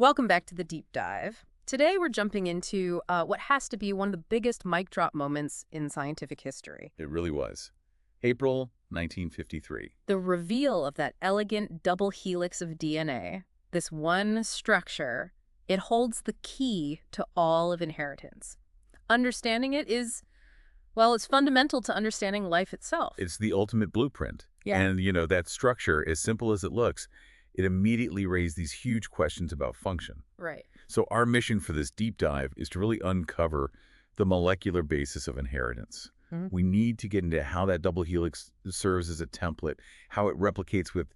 Welcome back to the deep dive. Today we're jumping into what has to be one of the biggest mic drop moments in scientific history. It really was. April 1953. The reveal of that elegant double helix of DNA, this one structure, it holds the key to all of inheritance. Understanding it is, well, it's fundamental to understanding life itself. It's the ultimate blueprint. Yeah. And, that structure, as simple as it looks, it immediately raised these huge questions about function. Right. So our mission for this deep dive is to really uncover the molecular basis of inheritance. We need to get into how that double helix serves as a template, how it replicates with,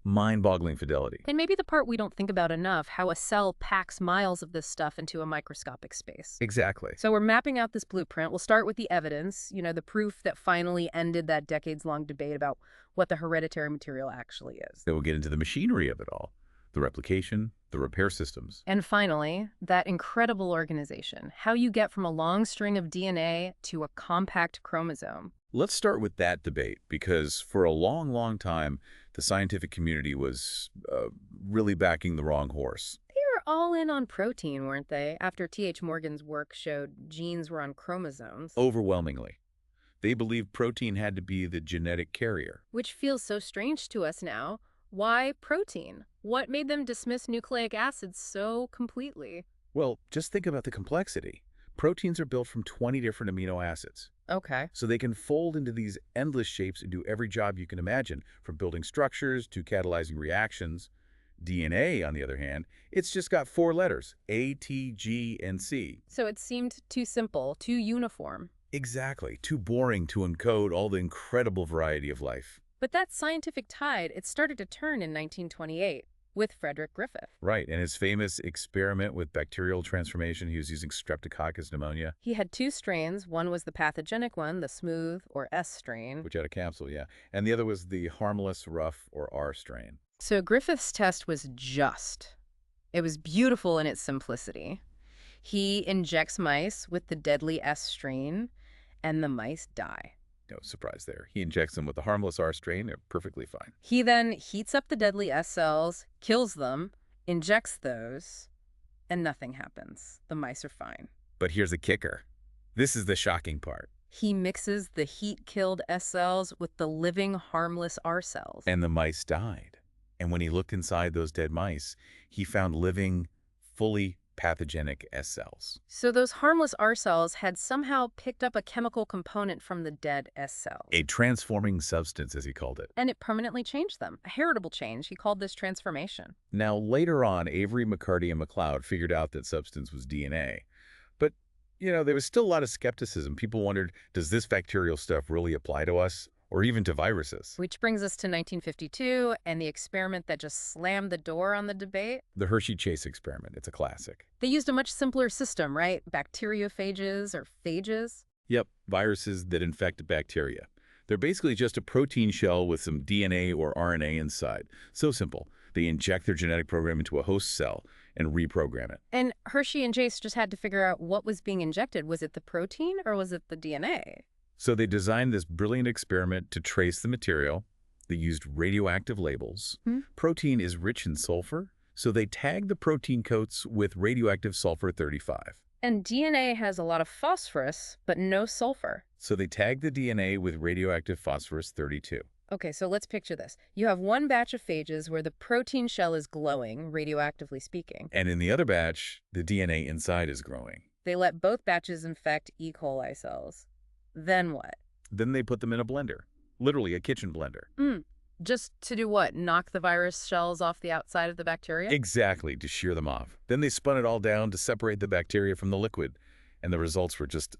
mind-boggling fidelity. And maybe the part we don't think about enough, how a cell packs miles of this stuff into a microscopic space. Exactly. So we're mapping out this blueprint. We'll start with the evidence, the proof that finally ended that decades-long debate about what the hereditary material actually is. Then we'll get into the machinery of it all, the replication, the repair systems. And finally, that incredible organization, how you get from a long string of DNA to a compact chromosome. Let's start with that debate, because for a long, long time, the scientific community was really backing the wrong horse. They were all in on protein, weren't they? After T.H. Morgan's work showed genes were on chromosomes. Overwhelmingly. They believed protein had to be the genetic carrier. Which feels so strange to us now. Why protein? What made them dismiss nucleic acids so completely? Well, just think about the complexity. Proteins are built from 20 different amino acids. Okay. So they can fold into these endless shapes and do every job you can imagine, from building structures to catalyzing reactions. DNA, on the other hand, it's just got 4 letters, A, T, G, and C. So it seemed too simple, too uniform. Exactly. Too boring to encode all the incredible variety of life. But that scientific tide, it started to turn in 1928 with Frederick Griffith. Right, and his famous experiment with bacterial transformation, he was using Streptococcus pneumonia. He had 2 strains. One was the pathogenic one, the smooth, or S strain. Which had a capsule, yeah. And the other was the harmless, rough, or R strain. So Griffith's test was just. It was beautiful in its simplicity. He injects mice with the deadly S strain, and the mice die. No surprise there. He injects them with the harmless R strain. They're perfectly fine. He then heats up the deadly S cells, kills them, injects those, and nothing happens. The mice are fine. But here's the kicker. This is the shocking part. He mixes the heat-killed S cells with the living, harmless R cells. And the mice died. And when he looked inside those dead mice, he found living, fully pathogenic S cells. So those harmless R cells had somehow picked up a chemical component from the dead S cells. A transforming substance, as he called it. And it permanently changed them. A heritable change. He called this transformation. Now, later on, Avery, McCarty, and McLeod figured out that substance was DNA. But, there was still a lot of skepticism. People wondered, does this bacterial stuff really apply to us? Or even to viruses? Which brings us to 1952 and the experiment that just slammed the door on the debate. The Hershey-Chase experiment. It's a classic. They used a much simpler system, right? Bacteriophages or phages? Yep, viruses that infect bacteria. They're basically just a protein shell with some DNA or RNA inside. So simple. They inject their genetic program into a host cell and reprogram it. And Hershey and Chase just had to figure out what was being injected. Was it the protein or was it the DNA? So they designed this brilliant experiment to trace the material. They used radioactive labels. Protein is rich in sulfur, so they tagged the protein coats with radioactive sulfur-35. And DNA has a lot of phosphorus, but no sulfur. So they tagged the DNA with radioactive phosphorus-32. Okay, so let's picture this. You have one batch of phages where the protein shell is glowing, radioactively speaking. And in the other batch, the DNA inside is growing. They let both batches infect E. coli cells. Then what? Then they put them in a blender, literally a kitchen blender. Just to do what? Knock the virus shells off the outside of the bacteria? Exactly, to shear them off. Then they spun it all down to separate the bacteria from the liquid, and the results were just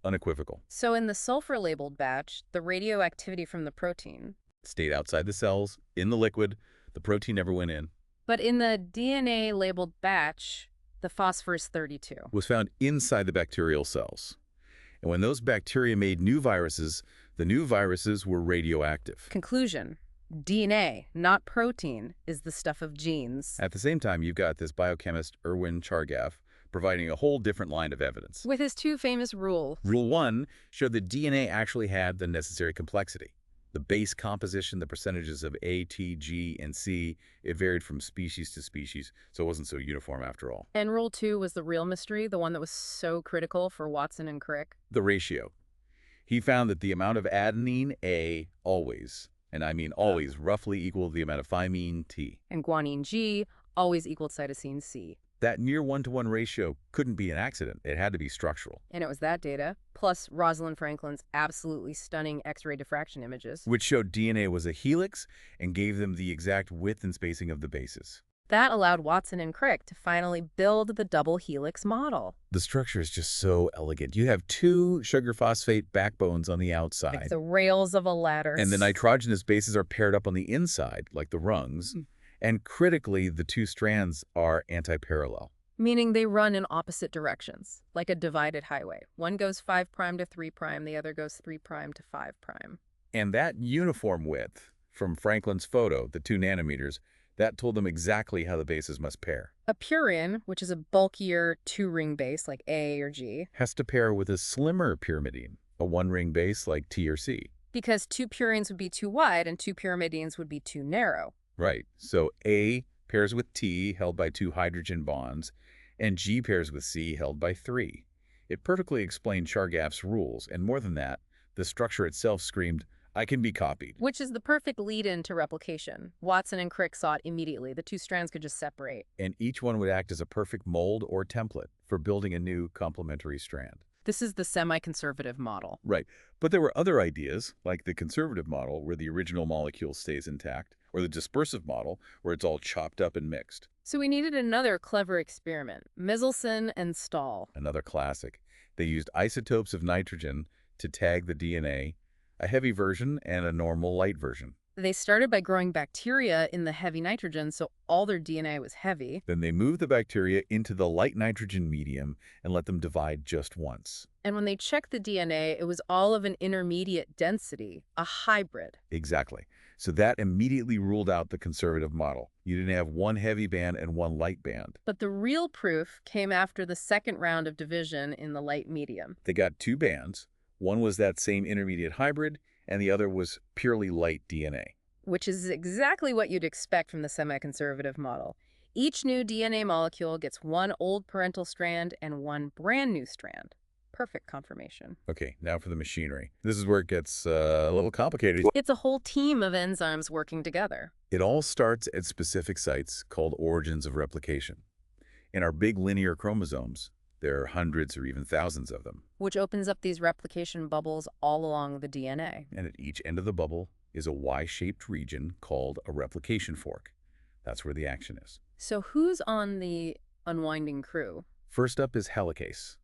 unequivocal. So in the sulfur-labeled batch, the radioactivity from the protein stayed outside the cells, in the liquid. The protein never went in. But in the DNA-labeled batch, the phosphorus-32 was found inside the bacterial cells. And when those bacteria made new viruses, the new viruses were radioactive. Conclusion: DNA, not protein, is the stuff of genes. At the same time, you've got this biochemist, Erwin Chargaff, providing a whole different line of evidence. With his 2 famous rules. Rule 1 showed that DNA actually had the necessary complexity. The base composition, the percentages of A, T, G, and C, it varied from species to species, so it wasn't so uniform after all. And rule 2 was the real mystery, the one that was so critical for Watson and Crick. The ratio. He found that the amount of adenine A always, and I mean always, roughly equaled the amount of thymine T. And guanine G always equaled cytosine C. That near one-to-one ratio couldn't be an accident. It had to be structural. And it was that data, plus Rosalind Franklin's absolutely stunning X-ray diffraction images, Which showed DNA was a helix and gave them the exact width and spacing of the bases. that allowed Watson and Crick to finally build the double helix model. The structure is just so elegant. You have two sugar phosphate backbones on the outside. Like the rails of a ladder. And the nitrogenous bases are paired up on the inside, like the rungs. And critically, the two strands are anti-parallel. Meaning they run in opposite directions, like a divided highway. One goes 5' to 3', the other goes 3' to 5'. And that uniform width from Franklin's photo, the 2 nanometers, that told them exactly how the bases must pair. A purine, which is a bulkier 2-ring base like A or G, Has to pair with a slimmer pyrimidine, a 1-ring base like T or C. because 2 purines would be too wide and 2 pyrimidines would be too narrow. Right. So A pairs with T, held by 2 hydrogen bonds, and G pairs with C, held by 3. It perfectly explained Chargaff's rules, and more than that, the structure itself screamed, "I can be copied." Which is the perfect lead-in to replication. Watson and Crick saw it immediately. The two strands could just separate. And each one would act as a perfect mold or template for building a new complementary strand. This is the semi-conservative model. Right. But there were other ideas, like the conservative model, where the original molecule stays intact, or the dispersive model, where it's all chopped up and mixed. So we needed another clever experiment. Michelson and Stahl. Another classic. They used isotopes of nitrogen to tag the DNA, a heavy version and a normal light version. They started by growing bacteria in the heavy nitrogen, so all their DNA was heavy. Then they moved the bacteria into the light nitrogen medium and let them divide just once. And when they checked the DNA, it was all of an intermediate density, a hybrid. Exactly. So that immediately ruled out the conservative model. You didn't have one heavy band and one light band. But the real proof came after the second round of division in the light medium. They got 2 bands. One was that same intermediate hybrid, and the other was purely light DNA. Which is exactly what you'd expect from the semi-conservative model. Each new DNA molecule gets one old parental strand and one brand new strand. Perfect conformation. Okay, now for the machinery. This is where it gets a little complicated. It's a whole team of enzymes working together. It all starts at specific sites called origins of replication. In our big linear chromosomes, there are hundreds or even thousands of them. Which opens up these replication bubbles all along the DNA. And at each end of the bubble is a Y-shaped region called a replication fork. That's where the action is. So who's on the unwinding crew? First up is helicase.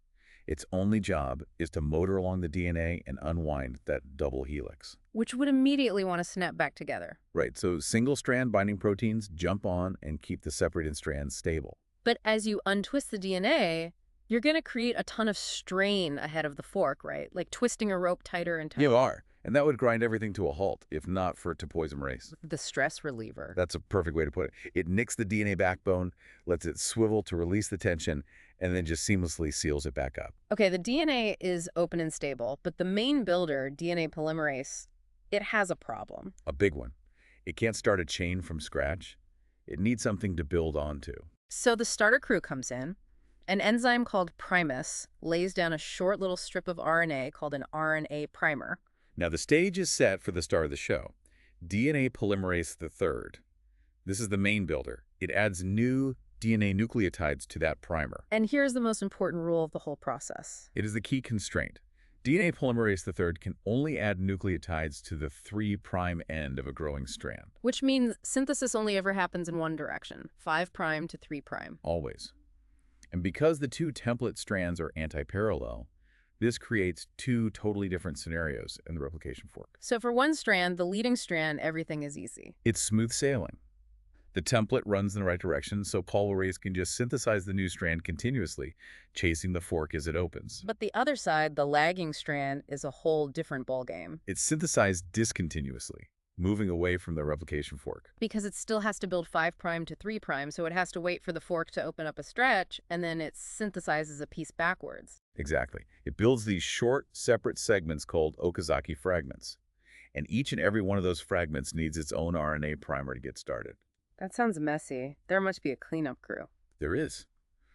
Its only job is to motor along the DNA and unwind that double helix. Which would immediately want to snap back together. Right, so single-strand binding proteins jump on and keep the separated strands stable. But as you untwist the DNA, you're going to create a ton of strain ahead of the fork, right? Like twisting a rope tighter and tighter. You are. And that would grind everything to a halt, if not for topoisomerase. The stress reliever. That's a perfect way to put it. It nicks the DNA backbone, lets it swivel to release the tension, and then just seamlessly seals it back up. Okay, the DNA is open and stable, but the main builder, DNA polymerase, it has a problem. A big one. It can't start a chain from scratch. It needs something to build onto. So the starter crew comes in. An enzyme called primus lays down a short little strip of RNA called an RNA primer. Now the stage is set for the star of the show. DNA polymerase III. This is the main builder. It adds new DNA nucleotides to that primer. And here's the most important rule of the whole process. It is the key constraint. DNA polymerase III can only add nucleotides to the 3' end of a growing strand. Which means synthesis only ever happens in one direction, 5' to 3'. Always. And because the 2 template strands are anti-parallel, this creates 2 totally different scenarios in the replication fork. So for one strand, the leading strand, everything is easy. It's smooth sailing. The template runs in the right direction, so polymerase can just synthesize the new strand continuously, chasing the fork as it opens. But the other side, the lagging strand, is a whole different ballgame. It's synthesized discontinuously, moving away from the replication fork. Because it still has to build 5' to 3', so it has to wait for the fork to open up a stretch, and then it synthesizes a piece backwards. Exactly. It builds these short, separate segments called Okazaki fragments. And each and every one of those fragments needs its own RNA primer to get started. That sounds messy. There must be a cleanup crew. There is.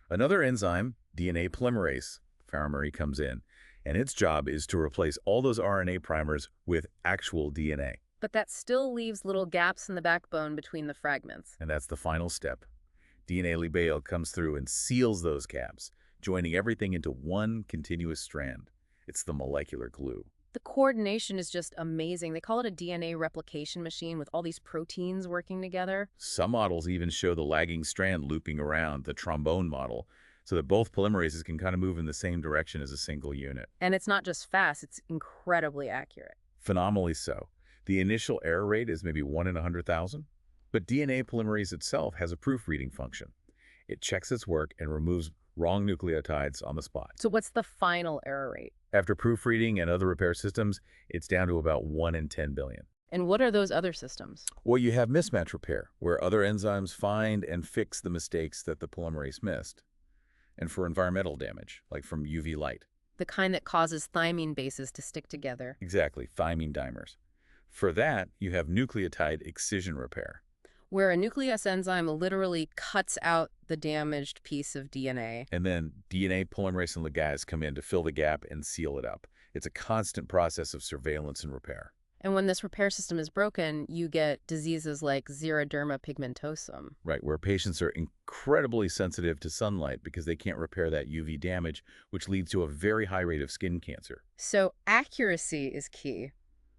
Another enzyme, DNA polymerase, Faramaree comes in, and its job is to replace all those RNA primers with actual DNA. But that still leaves little gaps in the backbone between the fragments. And that's the final step. DNA libale comes through and seals those gaps, joining everything into one continuous strand. It's the molecular glue. The coordination is just amazing. They call it a DNA replication machine with all these proteins working together. Some models even show the lagging strand looping around, the trombone model, so that both polymerases can kind of move in the same direction as a single unit. And it's not just fast, it's incredibly accurate. Phenomenally so. The initial error rate is maybe 1 in 100,000, but DNA polymerase itself has a proofreading function. It checks its work and removes wrong nucleotides on the spot. So what's the final error rate? After proofreading and other repair systems, it's down to about 1 in 10 billion. And what are those other systems? Well, you have mismatch repair, where other enzymes find and fix the mistakes that the polymerase missed. And for environmental damage, like from UV light. The kind that causes thymine bases to stick together. Exactly, thymine dimers. For that, you have nucleotide excision repair, where a nuclease enzyme literally cuts out the damaged piece of DNA. And then DNA polymerase and ligase come in to fill the gap and seal it up. It's a constant process of surveillance and repair. And when this repair system is broken, you get diseases like xeroderma pigmentosum. Right, where patients are incredibly sensitive to sunlight because they can't repair that UV damage, which leads to a very high rate of skin cancer. So accuracy is key.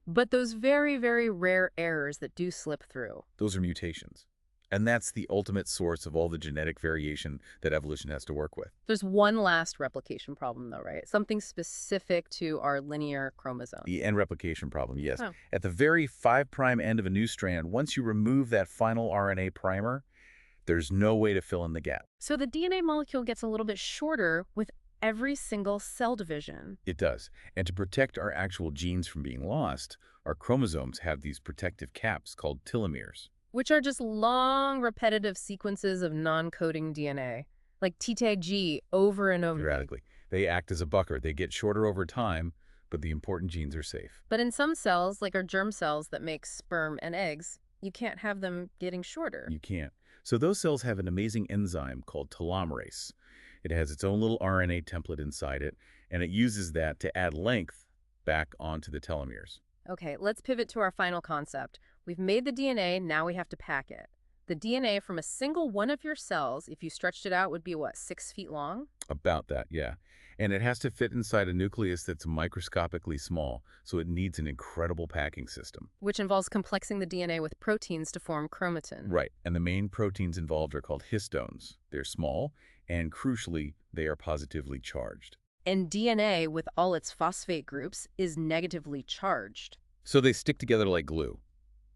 But those very, very rare errors that do slip through. Those are mutations. And that's the ultimate source of all the genetic variation that evolution has to work with. There's one last replication problem, though, right? Something specific to our linear chromosomes. The end replication problem, yes. Oh. At the very 5' end of a new strand, once you remove that final RNA primer, there's no way to fill in the gap. So the DNA molecule gets a little bit shorter with every single cell division. It does. And to protect our actual genes from being lost, our chromosomes have these protective caps called telomeres. Which are just long, repetitive sequences of non-coding DNA, like T-tag-G over and over. Theoretically. They act as a buffer. They get shorter over time, but the important genes are safe. But in some cells, like our germ cells that make sperm and eggs, you can't have them getting shorter. You can't. So those cells have an amazing enzyme called telomerase. It has its own little RNA template inside it, and it uses that to add length back onto the telomeres. Okay, let's pivot to our final concept. We've made the DNA, now we have to pack it. The DNA from a single one of your cells, if you stretched it out, would be, what, 6 feet long? About that, yeah. And it has to fit inside a nucleus that's microscopically small, so it needs an incredible packing system. Which involves complexing the DNA with proteins to form chromatin. Right, and the main proteins involved are called histones. They're small, and crucially, they are positively charged. And DNA, with all its phosphate groups, is negatively charged. So they stick together like glue.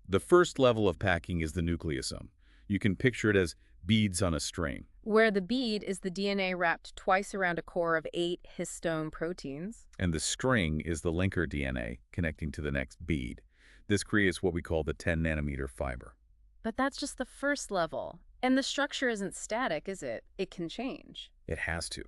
The first level of packing is the nucleosome. You can picture it as beads on a string. Where the bead is the DNA wrapped twice around a core of 8 histone proteins. And the string is the linker DNA connecting to the next bead. This creates what we call the 10-nanometer fiber. But that's just the first level. And the structure isn't static, is it? It can change. It has to.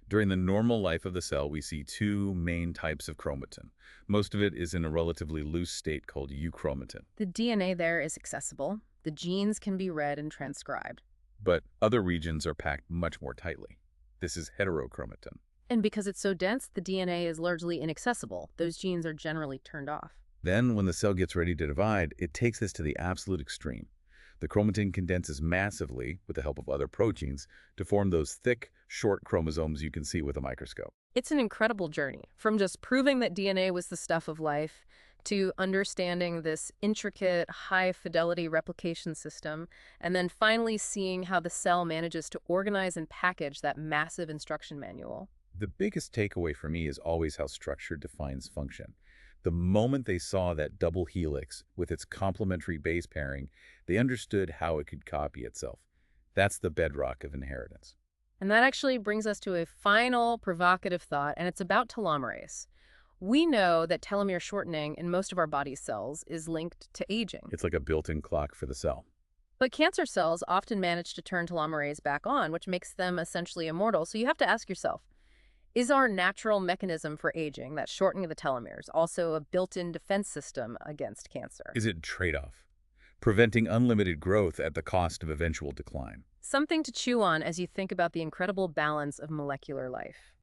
During the normal life of the cell, we see 2 main types of chromatin. Most of it is in a relatively loose state called euchromatin. The DNA there is accessible. The genes can be read and transcribed. But other regions are packed much more tightly. This is heterochromatin. And because it's so dense, the DNA is largely inaccessible. Those genes are generally turned off. Then, when the cell gets ready to divide, it takes this to the absolute extreme. The chromatin condenses massively, with the help of other proteins, to form those thick, short chromosomes you can see with a microscope. It's an incredible journey, from just proving that DNA was the stuff of life, to understanding this intricate, high-fidelity replication system, and then finally seeing how the cell manages to organize and package that massive instruction manual. The biggest takeaway for me is always how structure defines function. The moment they saw that double helix with its complementary base pairing, they understood how it could copy itself. That's the bedrock of inheritance. And that actually brings us to a final provocative thought, and it's about telomerase. We know that telomere shortening in most of our body's cells is linked to aging. It's like a built-in clock for the cell. But cancer cells often manage to turn telomerase back on, which makes them essentially immortal. So you have to ask yourself, Is our natural mechanism for aging, that shortening of the telomeres, also a built-in defense system against cancer? Is it a trade-off? Preventing unlimited growth at the cost of eventual decline. Something to chew on as you think about the incredible balance of molecular life.